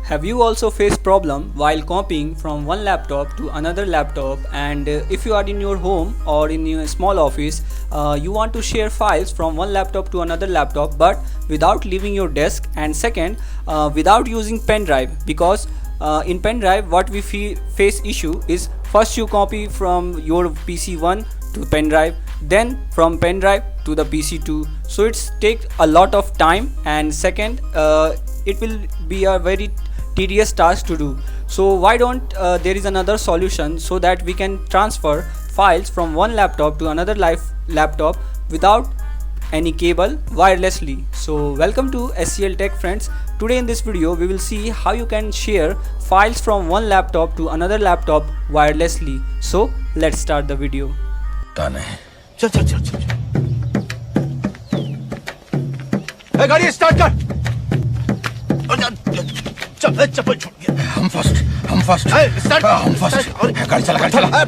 Have you also faced problem while copying from one laptop to another laptop, and if you are in your home or in your small office, you want to share files from one laptop to another laptop but without leaving your desk, and second, without using pen drive, because in pen drive what we face issue is first you copy from your PC1 to pen drive, then from pen drive to the PC2, so it's take a lot of time, and second, it will be a very tedious task to do. So why don't there is another solution so that we can transfer files from one laptop to another laptop without any cable wirelessly. So welcome to SCL Tech friends. Today in this video we will see how you can share files from one laptop to another laptop wirelessly. So let's start the video. Done है। चल चल चल चल ए, गाड़ी start कर। चल चप्पल छूट गया। हम फर्स्ट स्टार्ट हम फर्स्ट गाड़ी चला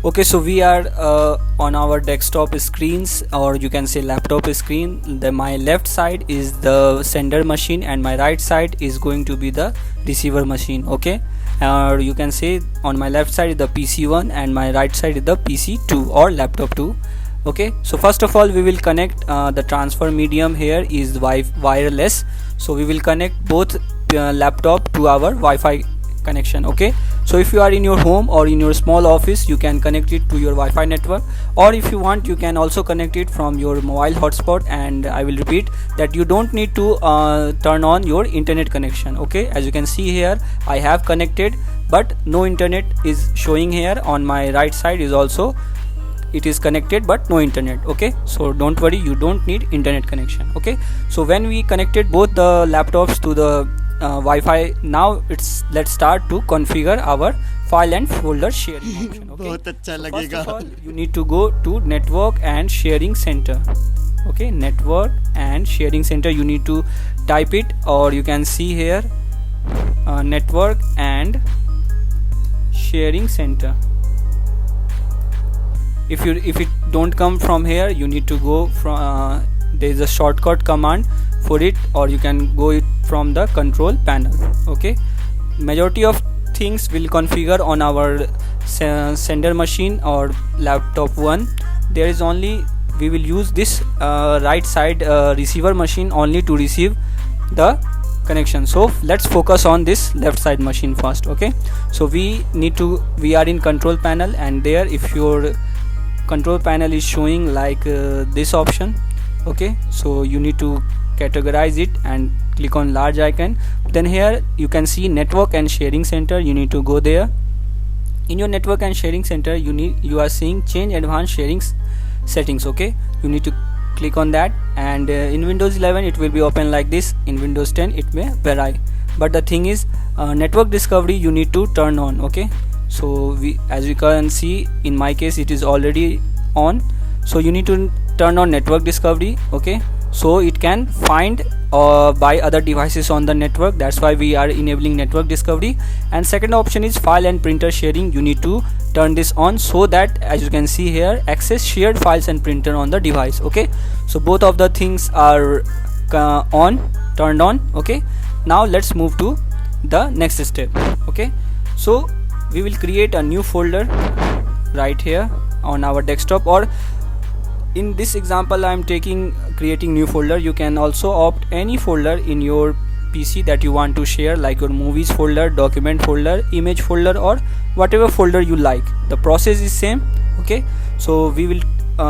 Okay, so we are on our desktop screens, or you can say laptop screen. My left side is the sender machine and my right side is going to be the receiver machine. Okay, or you can say on my left side is the PC1 and my right side is the PC2 or laptop 2. Okay, so first of all we will connect the transfer medium here is wireless, so we will connect both laptop to our Wi-Fi connection. Okay, so if you are in your home or in your small office, you can connect it to your Wi-Fi network, or if you want you can also connect it from your mobile hotspot, and I will repeat that you don't need to turn on your internet connection. Okay, as you can see here I have connected but no internet is showing here. On my right side is also it is connected but no internet. Okay, so don't worry, you don't need internet connection. Okay, so when we connected both the laptops to the Wi-Fi, now let's start to configure our file and folder sharing option. Okay, बहुत अच्छा so लगेगा। first of all you need to go to network and sharing center. Okay, network and sharing center, you need to type it, or you can see here network and sharing center. If it don't come from here, you need to go from there is a shortcut command for it, or you can go it from the control panel. Okay, majority of things will configure on our sender machine or laptop 1. There is only we will use this right side receiver machine only to receive the connection. So let's focus on this left side machine first. Okay, so we are in control panel, and there if your control panel is showing like this option. Okay, so you need to categorize it and click on large icon. Then here you can see network and sharing center, you need to go there. In your network and sharing center you are seeing change advanced sharing settings. Okay, you need to click on that, and in Windows 11 it will be open like this. In Windows 10 it may vary, but the thing is network discovery you need to turn on. Okay, so as we can see in my case it is already on, so you need to turn on network discovery. Okay, so it can find by other devices on the network, that's why we are enabling network discovery. And second option is file and printer sharing, you need to turn this on, so that as you can see here access shared files and printer on the device. Okay, so both of the things are turned on. Okay, now let's move to the next step. Okay, so we will create a new folder right here on our desktop, or in this example I am creating new folder. You can also opt any folder in your PC that you want to share, like your movies folder, document folder, image folder, or whatever folder you like. The process is same. Okay, so we will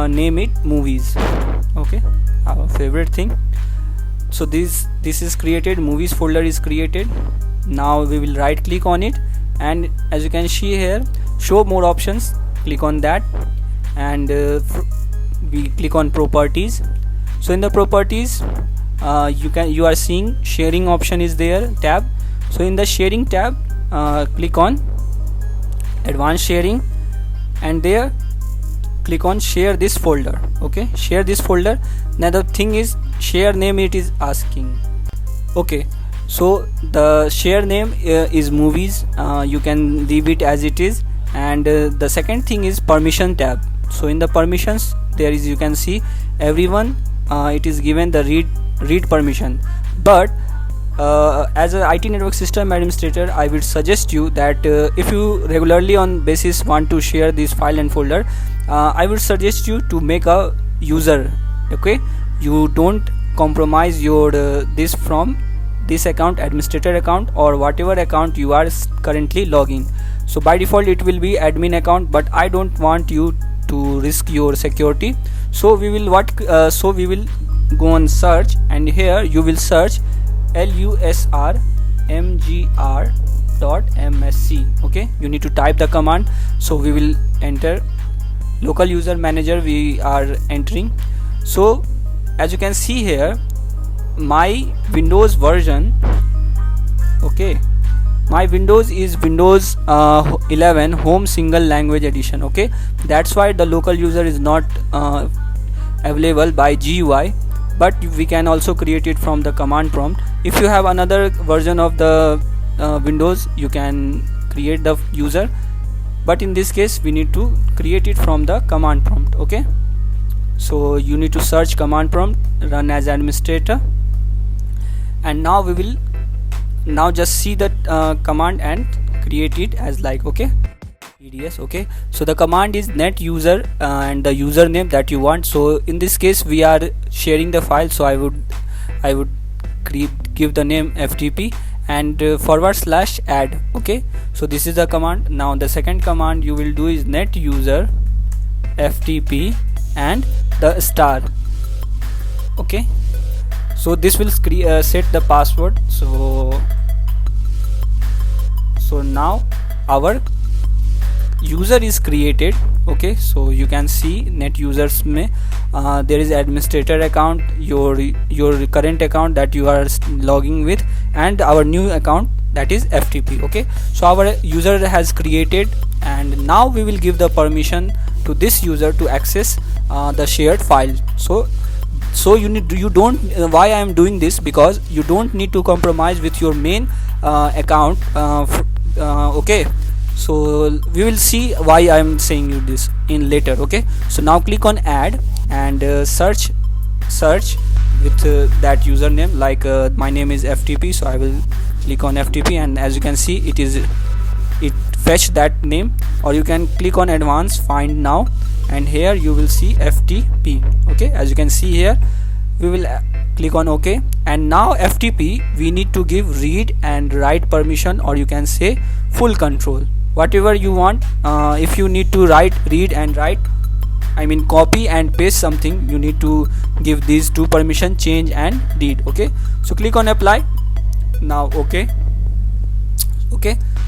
name it movies. Okay, our favorite thing. So this is created, movies folder is created. Now we will right click on it, and as you can see here show more options, click on that, and we click on properties. So in the properties you are seeing sharing option is there tab. So in the sharing tab click on advanced sharing, and there click on share this folder. Okay, share this folder. Now the thing is share name it is asking. Okay, so the share name is movies, you can leave it as it is. And the second thing is permission tab. So in the permissions there is, you can see everyone it is given the read permission, but as a IT network system administrator, I would suggest you that if you regularly on basis want to share this file and folder, I would suggest you to make a user. Okay, you don't compromise your this from this account, administrator account, or whatever account you are currently logging. So by default it will be admin account, but I don't want you to risk your security. So we will go on search, and here you will search lusrmgr.msc. okay, you need to type the command. So we will enter local user manager, we are entering. So as you can see here, my Windows version, okay, my Windows is Windows 11 home single language edition. Okay, that's why the local user is not available by GUI, but we can also create it from the command prompt. If you have another version of the Windows, you can create the user, but in this case we need to create it from the command prompt. Okay, so you need to search command prompt, run as administrator, and now we will just see that command and create it as like, okay, EDS. Okay, so the command is net user and the username that you want. So in this case we are sharing the file, so I would give the name FTP and /add. Okay, so this is the command. Now the second command you will do is net user FTP and the star. Okay, so this will set the password. So now our user is created. Okay, so you can see net users mein there is administrator account, your current account that you are logging with, and our new account, that is FTP. Okay, so our user has created, and now we will give the permission to this user to access the shared file. So you don't why I am doing this, because you don't need to compromise with your main account. Okay, so we will see why I am saying you this in later. Okay, so now click on add and search with that username, like my name is FTP, so I will click on FTP, and as you can see it fetch that name. Or you can click on advanced find now, and here you will see FTP. Okay, as you can see here, we will click on OK, and now FTP we need to give read and write permission, or you can say full control, whatever you want. If you need to read and write, I mean copy and paste something, you need to give these two permission, change and read. Okay, so click on apply now. Okay,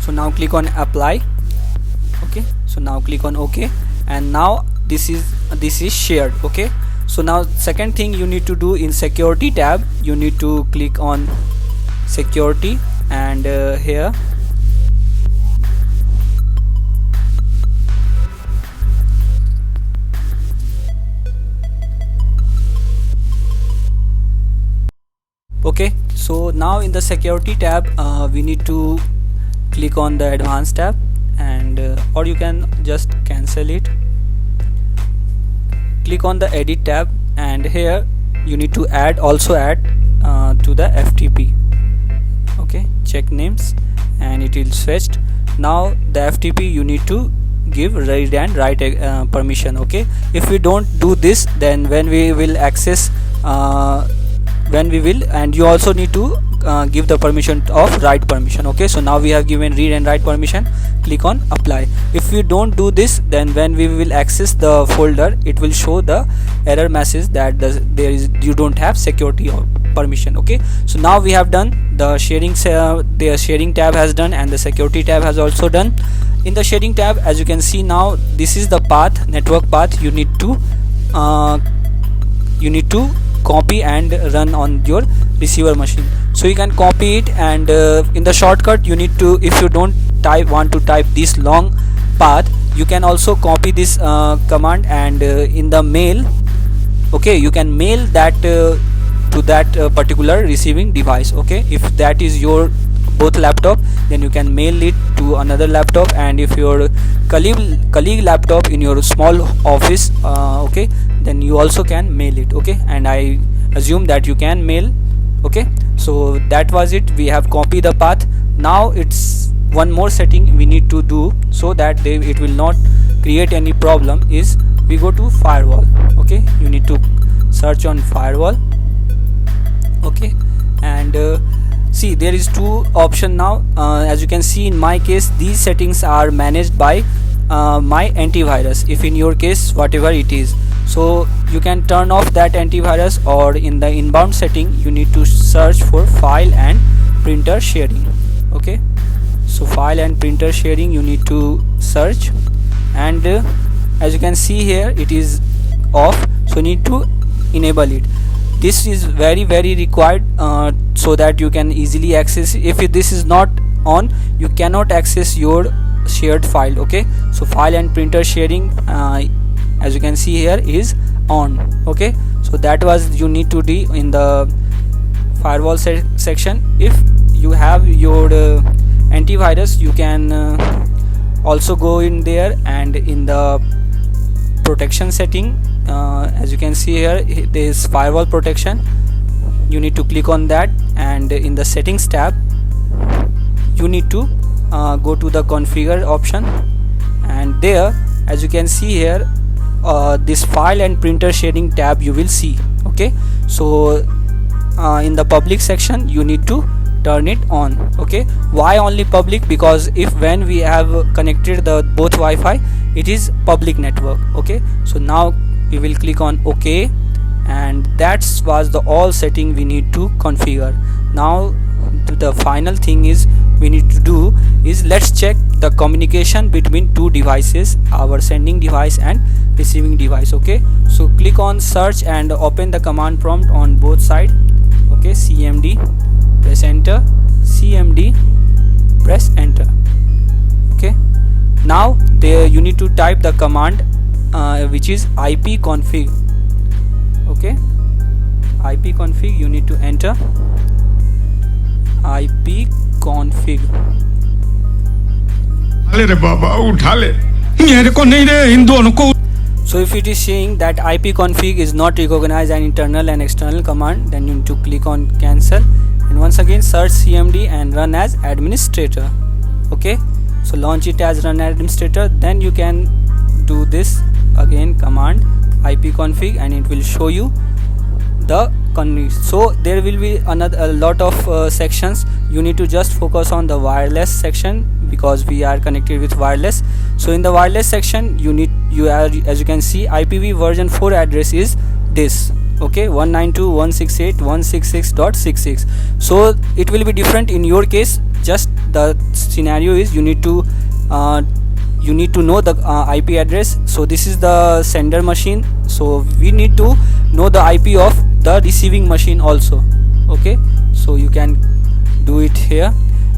so now click on apply. Okay, so now click on OK, and now this is shared. Okay, so now second thing you need to do, in security tab you need to click on security, and here okay, so now in the security tab we need to click on the advanced tab, and or you can just cancel it. Click on the edit tab, and here you need to also add to the FTP. Okay, check names, and it will fetched. Now the FTP you need to give read and write permission. Okay, if we don't do this, then when we will access and you also need to give the permission of write permission. Okay, so now we have given read and write permission. Click on apply. If we don't do this, then when we will access the folder, it will show the error message that you don't have security or permission. Okay, so now we have done the sharing tab has done, and the security tab has also done. In the sharing tab, as you can see now, this is the path, network path you need to copy and run on your receiver machine. So you can copy it, and in the shortcut you need to, if you don't want to type this long path, you can also copy this command, and in the mail, okay, you can mail that to that particular receiving device. Okay, if that is your both laptop, then you can mail it to another laptop, and if your colleague laptop in your small office, okay, then you also can mail it. Okay, and I assume that you can mail. Okay, so So that was it. We have copied the path. Now it's one more setting we need to do so that it will not create any problem is we go to firewall. Okay, you need to search on firewall. Okay, and see, there is two option now. As you can see, in my case these settings are managed by my antivirus, if in your case whatever it is. So you can turn off that antivirus, or in the inbound setting you need to search for file and printer sharing. Okay, so file and printer sharing you need to search, and as you can see here it is off, so you need to enable it. This is very required so that you can easily access. If this is not on, you cannot access your shared file. Okay, so file and printer sharing as you can see here is on. Okay, so that was you need to do in the firewall section. If you have your antivirus, you can also go in there, and in the protection setting as you can see here there is firewall protection. You need to click on that, and in the settings tab you need to go to the configure option, and there as you can see here this file and printer sharing tab you will see. Okay, so in the public section you need to turn it on. Okay, why only public? Because if when we have connected the both Wi-Fi, it is public network. Okay, so now we will click on OK, and that was the all setting we need to configure. Now the final thing is we need to do is let's check the communication between two devices, our sending device and receiving device. Okay, so click on search and open the command prompt on both side. Okay, cmd, press enter, cmd, press enter. Okay, now there you need to type the command which is ipconfig. Okay, ipconfig you need to enter ipconfig. रे बाबा उठा ले, मेरे को नहीं रे, इन दोनों को. So if it is saying that ipconfig is not recognized an internal and external command, then you need to click on cancel, and once again search cmd and run as administrator. Okay, so launch it as run administrator, then you can do this again command ipconfig, and it will show you the config. So there will be a lot of sections. You need to just focus on the wireless section because we are connected with wireless. So in the wireless section you are, as you can see, IPv version 4 address is this. Okay, 192.168.166.66. so it will be different in your case. Just the scenario is you need to know the IP address. So this is the sender machine, so we need to know the IP of the receiving machine also. Okay, so you can do it here,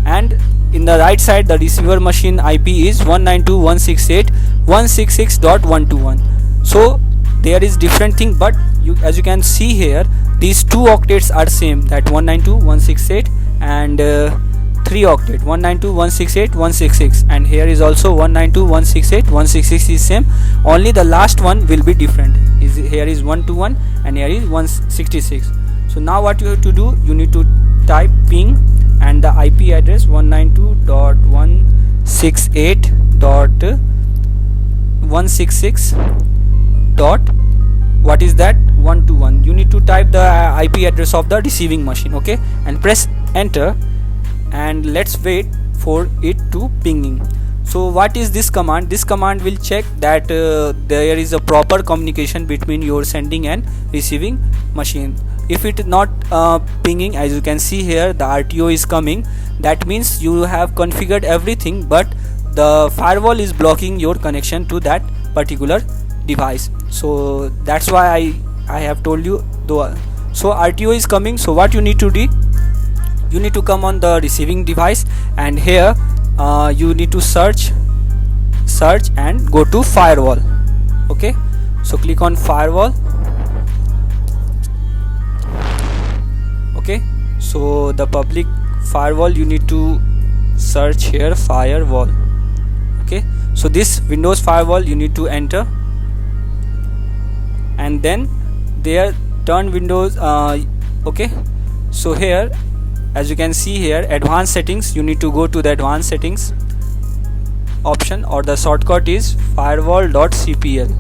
and in the right side the receiver machine IP is 192.168.166.121. so there is different thing, but as you can see here these two octets are same, that 192.168 and 3 octet 192.168.166, and here is also 192.168.166 is same, only the last one will be different. Here is 121 and here is 166. So now what you have to do, you need to type ping and the IP address 192.168.166 dot what is that 121. You need to type the IP address of the receiving machine. Okay, and press enter, and let's wait for it to pinging. So what is this command? This command will check that there is a proper communication between your sending and receiving machine. If it is not pinging, as you can see here the RTO is coming, that means you have configured everything, but the firewall is blocking your connection to that particular device. So that's why I have told you though. So RTO is coming, so what you need to do, you need to come on the receiving device, and here you need to search and go to firewall. Okay, so click on firewall. Okay, so the public firewall you need to search here firewall. Okay, so this Windows firewall you need to enter, and then there turn Windows. Okay, so here as you can see here, advanced settings, you need to go to the advanced settings option, or the shortcut is firewall.cpl.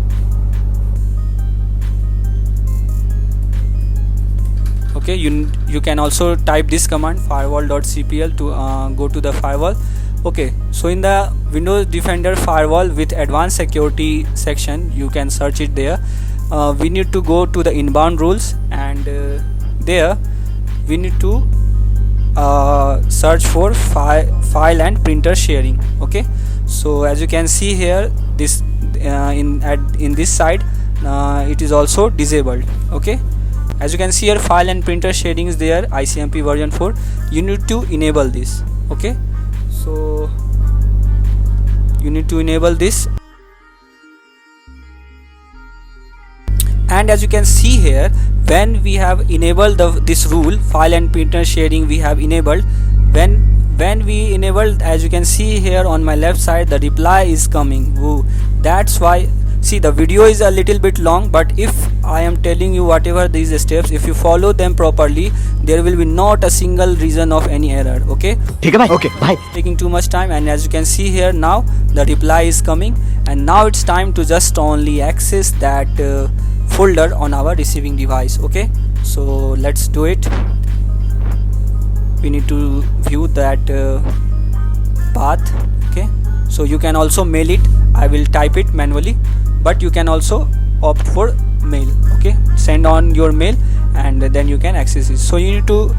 okay, you can also type this command firewall.cpl to go to the firewall. Okay, so in the Windows Defender firewall with advanced security section, you can search it there. We need to go to the inbound rules, and there we need to search for file and printer sharing. Okay, so as you can see here, this in this side it is also disabled. Okay, as you can see here, file and printer sharing is there, ICMP version 4. You need to enable this. Okay, so you need to enable this, and as you can see here, when we have enabled this rule, file and printer sharing we have enabled, when we enabled, as you can see here on my left side, the reply is coming. Woo. That's why, see, the video is a little bit long, but if I am telling you whatever these steps, if you follow them properly, there will be not a single reason of any error. Okay, ठीक है भाई okay भाई taking too much time, and as you can see here, now the reply is coming, and now it's time to just only access that folder on our receiving device. Okay, so let's do it. We need to view that path. Okay, so you can also mail it. I will type it manually, but you can also opt for mail. Okay, send on your mail, and then you can access it. So you need to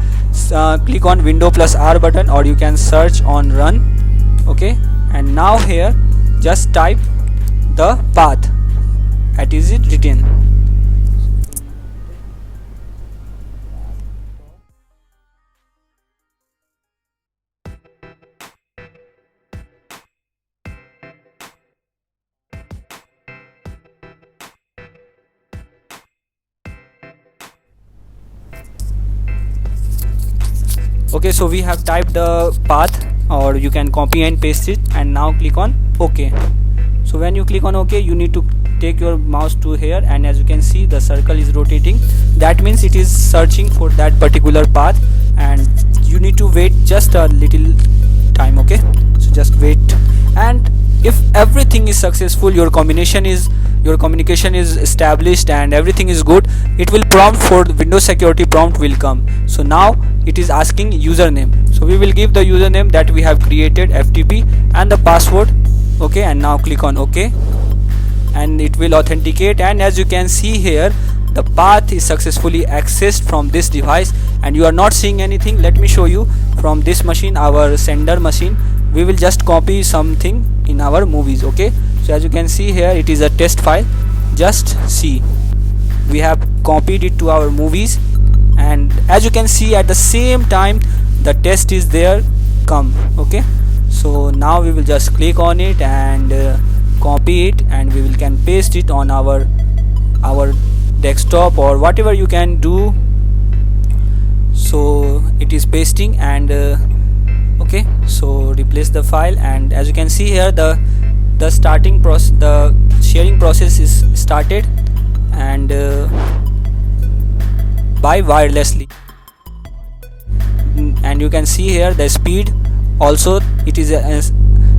click on Windows plus R button, or you can search on run. Okay, and now here just type the path that is it written. Okay, so we have typed the path, or you can copy and paste it, and now click on OK. So when you click on OK, you need to take your mouse to here, and as you can see, the circle is rotating. That means it is searching for that particular path, and you need to wait just a little time. Okay, so just wait, and if everything is successful, your communication is established and everything is good, it will prompt for Windows security prompt will come. So now it is asking username, so we will give the username that we have created, FTP, and the password. Okay, and now click on OK, and it will authenticate, and as you can see here, the path is successfully accessed from this device, and you are not seeing anything. Let me show you from this machine, our sender machine. We will just copy something in our movies. Okay, so as you can see here, it is a test file. Just see, we have copied it to our movies, and as you can see, at the same time the test is there come. Okay, so now we will just click on it and copy it, and we can paste it on our desktop or whatever you can do. So it is pasting, and okay, so replace the file, and as you can see here, the starting process, the sharing process is started, and by wirelessly, and you can see here the speed also, it is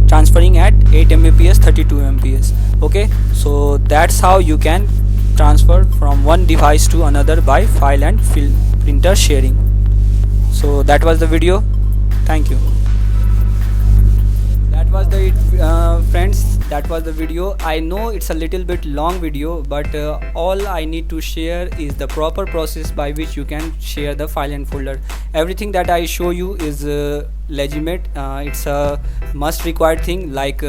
transferring at 8 Mbps 32 Mbps. Okay, so that's how you can transfer from one device to another by file and printer sharing. So that was the video. Thank you. That was the friends, that was the video. I know it's a little bit long video, but all I need to share is the proper process by which you can share the file and folder. Everything that I show you is legitimate. It's a must required thing, like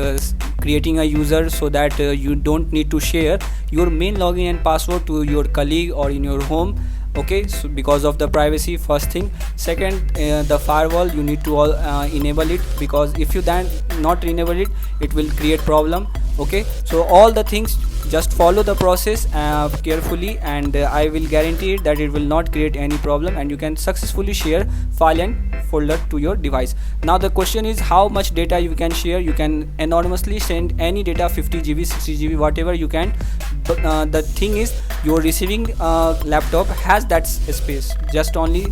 creating a user so that you don't need to share your main login and password to your colleague or in your home. Okay, so because of the privacy, first thing. Second, the firewall, you need to enable it, because if you then not enable it, it will create problem. Okay, so all the things, just follow the process carefully, and I will guarantee that it will not create any problem, and you can successfully share file and folder to your device. Now the question is, how much data you can share? You can enormously send any data, 50 GB, 60 GB, whatever you can, but the thing is, your receiving laptop has that space, just only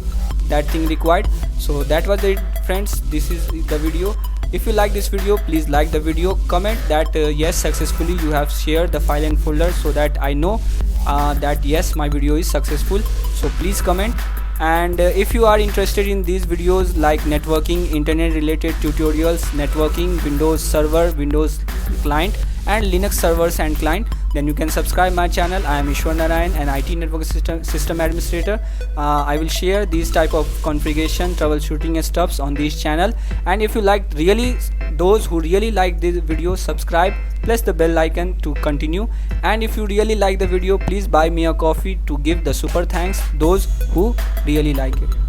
that thing required. So that was it friends, this is the video. If you like this video, please like the video, comment that yes, successfully you have shared the file and folder, so that I know that yes, my video is successful. So please comment. And if you are interested in these videos like networking, internet related tutorials, networking, Windows server, Windows client and Linux servers and client, then you can subscribe my channel. I am Ishwar Narayan, an IT network system administrator. I will share these type of configuration, troubleshooting and stuffs on this channel. And if you like really, those who really like this video, subscribe, press the bell icon to continue. And if you really like the video, please buy me a coffee to give the super thanks those who really like it.